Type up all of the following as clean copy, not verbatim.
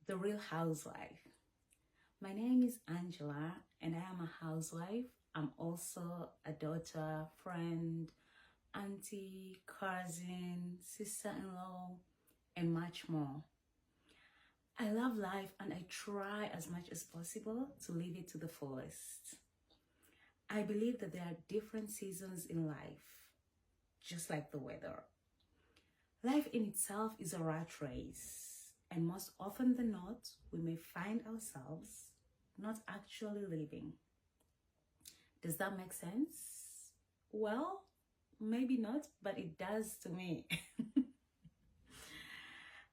The Real Housewife. My name is Angela and I am a housewife. I'm also a daughter, friend, auntie, cousin, sister-in-law, and much more. I love life and I try as much as possible to live it to the fullest. I believe that there are different seasons in life, just like the weather. Life in itself is a rat race, and most often than not, we may find ourselves not actually living. Does that make sense? Well, maybe not, but it does to me.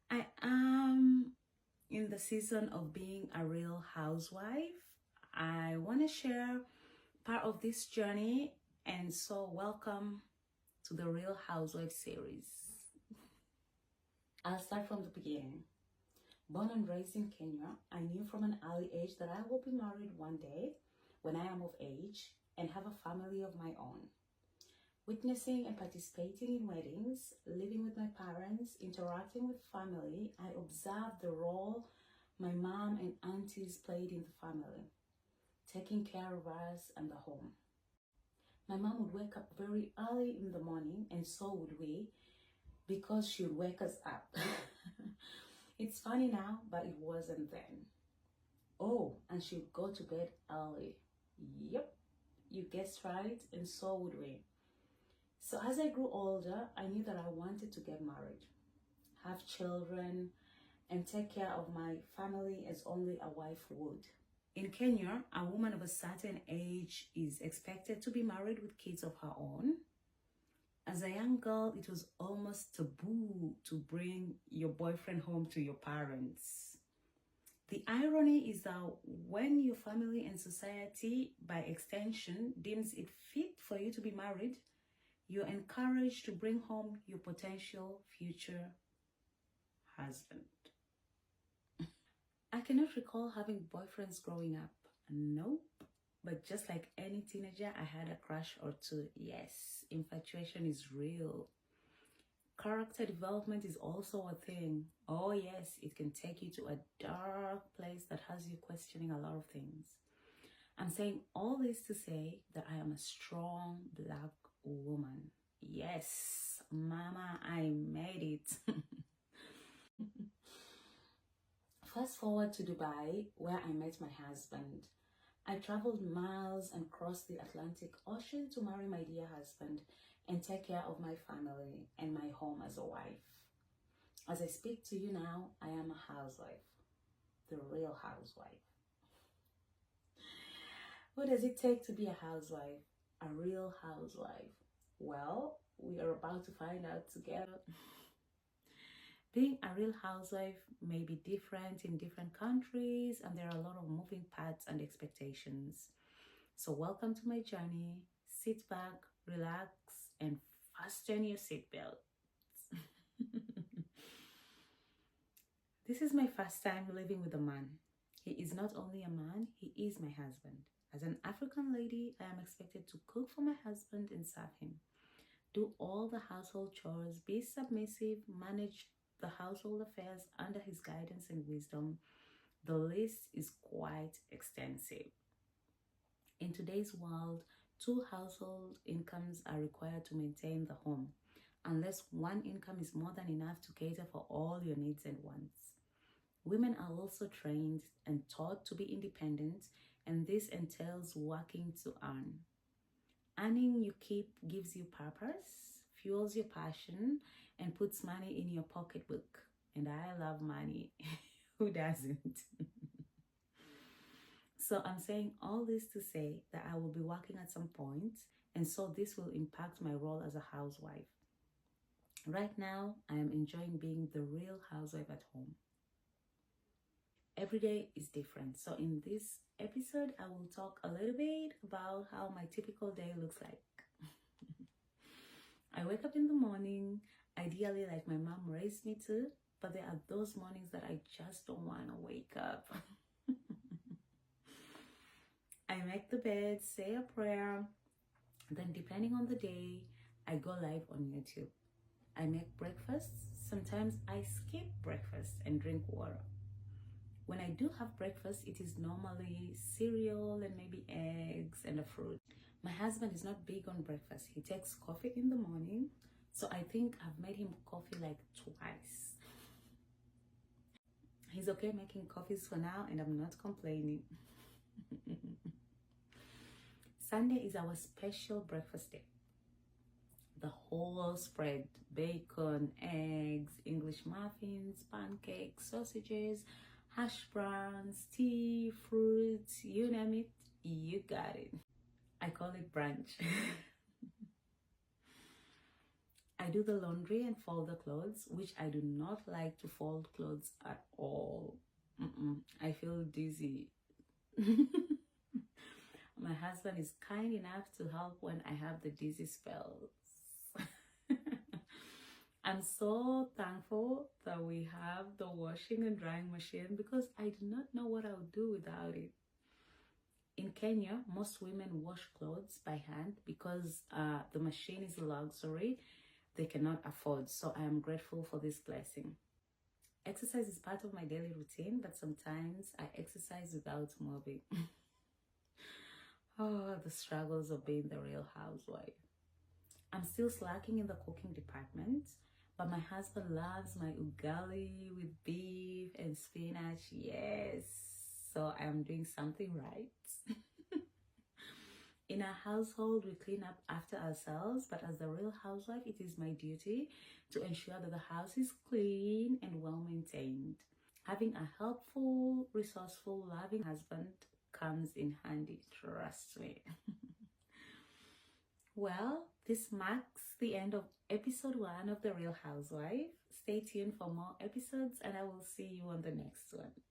I am in the season of being a real housewife. I want to share part of this journey, and so welcome to the Real Housewife series. I'll start from the beginning. Born and raised in Kenya, I knew from an early age that I will be married one day when I am of age and have a family of my own. Witnessing and participating in weddings, living with my parents, interacting with family, I observed the role my mom and aunties played in the family, taking care of us and the home. My mom would wake up very early in the morning, and so would we, because she would wake us up. It's funny now, but it wasn't then. Oh, and she would go to bed early. Yep, you guessed right, and so would we. So as I grew older, I knew that I wanted to get married, have children, and take care of my family as only a wife would. In Kenya, a woman of a certain age is expected to be married with kids of her own. As a young girl, it was almost taboo to bring your boyfriend home to your parents. The irony is that when your family and society, by extension, deems it fit for you to be married, you're encouraged to bring home your potential future husband. I cannot recall having boyfriends growing up. Nope. But just like any teenager, I had a crush or two. Yes, infatuation is real. Character development is also a thing. Oh yes, it can take you to a dark place that has you questioning a lot of things. I'm saying all this to say that I am a strong Black woman. Yes, mama, I made it. Fast forward to Dubai, where I met my husband. I traveled miles and crossed the Atlantic Ocean to marry my dear husband and take care of my family and my home as a wife. As I speak to you now, I am a housewife, the real housewife. What does it take to be a housewife, a real housewife? Well, we are about to find out together. Being a real housewife may be different in different countries, and there are a lot of moving parts and expectations. So welcome to my journey. Sit back, relax, and fasten your seatbelts. This is my first time living with a man. He is not only a man, he is my husband. As an African lady, I am expected to cook for my husband and serve him, do all the household chores, be submissive, manage the household affairs under his guidance and wisdom. The list is quite extensive. In today's world, 2 household incomes are required to maintain the home, unless one income is more than enough to cater for all your needs and wants. Women are also trained and taught to be independent, and this entails working to earn. Earning you keep gives you purpose, fuels your passion, and puts money in your pocketbook. And I love money. Who doesn't? So I'm saying all this to say that I will be working at some point, and so this will impact my role as a housewife. Right now, I am enjoying being the real housewife at home. Every day is different. So in this episode, I will talk a little bit about how my typical day looks like. I wake up in the morning, ideally like my mom raised me to, but there are those mornings that I just don't want to wake up. I make the bed, say a prayer, then depending on the day, I go live on YouTube. I make breakfast. Sometimes I skip breakfast and drink water. When I do have breakfast, it is normally cereal and maybe eggs and a fruit. My husband is not big on breakfast. He takes coffee in the morning. So I think I've made him coffee like twice. He's okay making coffees for now, and I'm not complaining. Sunday is our special breakfast day. The whole spread: bacon, eggs, English muffins, pancakes, sausages, hash browns, tea, fruits, you name it, you got it. I call it brunch. I do the laundry and fold the clothes, which I do not like to fold clothes at all. I feel dizzy. My husband is kind enough to help when I have the dizzy spells. I'm so thankful that we have the washing and drying machine because I do not know what I would do without it. In Kenya, most women wash clothes by hand because the machine is a luxury they cannot afford. So I am grateful for this blessing. Exercise is part of my daily routine, but sometimes I exercise without moving. Oh, the struggles of being the real housewife. I'm still slacking in the cooking department, but my husband loves my ugali with beef and spinach. Yes, so I'm doing something right. In our household, we clean up after ourselves, but as the real housewife, it is my duty to ensure that the house is clean and well maintained. Having a helpful, resourceful, loving husband comes in handy, trust me. Well, this marks the end of episode 1 of The Real Housewife. Stay tuned for more episodes, and I will see you on the next one.